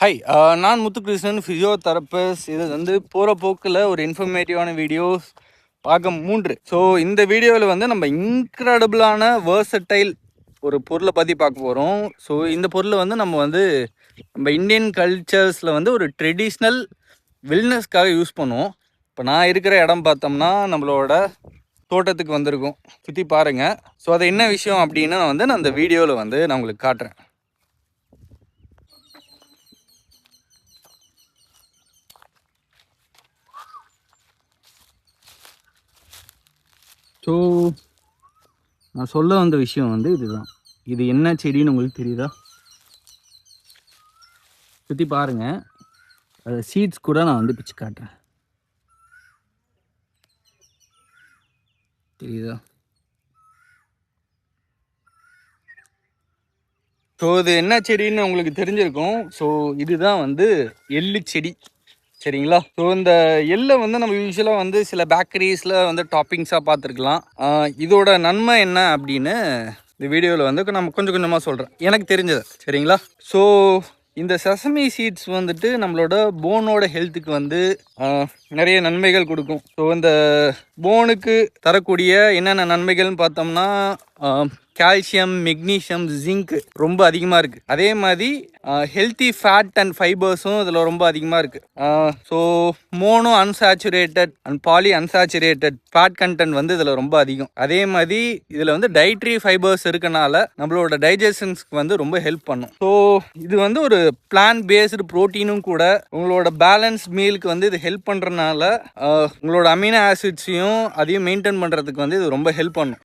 Hi, நான் Muthukrishnan, physiotherapist. இது வந்து போகிற போக்கில் ஒரு இன்ஃபர்மேட்டிவான வீடியோஸ் பார்க்க 3. ஸோ இந்த வீடியோவில் வந்து நம்ம இன்க்ரெடிபிளான வேர்சடைல் ஒரு பொருளை பற்றி பார்க்க போகிறோம். ஸோ இந்த பொருளை வந்து நம்ம இந்தியன் கல்ச்சர்ஸில் வந்து ஒரு ட்ரெடிஷ்னல் வெல்னஸ்க்காக யூஸ் பண்ணுவோம். இப்போ நான் இருக்கிற இடம் பார்த்தோம்னா நம்மளோட தோட்டத்துக்கு வந்திருக்கும். சுற்றி பாருங்கள். ஸோ அது என்ன விஷயம் அப்படின்னு நான் அந்த வீடியோவில் நான் உங்களுக்கு காட்டுறேன். ஸோ நான் சொல்ல வந்த விஷயம் இதுதான். இது என்ன செடின்னு உங்களுக்கு தெரியுதா? சுற்றி பாருங்கள். அது சீட்ஸ் கூட நான் பிச்சு காட்டுறேன். தெரியுதா? ஸோ இது என்ன செடின்னு உங்களுக்கு தெரிஞ்சிருக்கும். ஸோ இதுதான் எள்ளு செடி, சரிங்களா? ஸோ இந்த எள்ளை நம்ம யூஸ்வலாக சில பேக்கரிஸில் டாப்பிங்ஸாக பார்த்துருக்கலாம். இதோட நன்மை என்ன அப்படின்னு இந்த வீடியோவில் நம்ம கொஞ்சம் கொஞ்சமாக சொல்கிறேன், எனக்கு தெரிஞ்சது, சரிங்களா? ஸோ இந்த செசமி சீட்ஸ் நம்மளோட போனோட ஹெல்த்துக்கு நிறைய நன்மைகள் கொடுக்கும். ஸோ இந்த போனுக்கு தரக்கூடிய என்னென்ன நன்மைகள்னு பார்த்தோம்னா கால்சியம், மெக்னீஷியம், ஜிங்க் ரொம்ப அதிகமாக இருக்குது. அதே மாதிரி ஹெல்த்தி ஃபேட் அண்ட் ஃபைபர்ஸும் இதில் ரொம்ப அதிகமாக இருக்குது. So mono unsaturated and poly unsaturated fat content இதில் ரொம்ப அதிகம். அதே மாதிரி இதில் டயட்ரி ஃபைபர்ஸ் இருக்கனால நம்மளோட டைஜஷன்ஸ்க்கு ரொம்ப ஹெல்ப் பண்ணும். ஸோ இது ஒரு பிளான் பேஸ்டு ப்ரோட்டீனும் கூட. உங்களோட பேலன்ஸ் மீலுக்கு இது ஹெல்ப் பண்ணுறதுனால உங்களோட அமினோ ஆசிட்ஸையும் அதையும் மெயின்டைன் பண்ணுறதுக்கு இது ரொம்ப ஹெல்ப் பண்ணும்.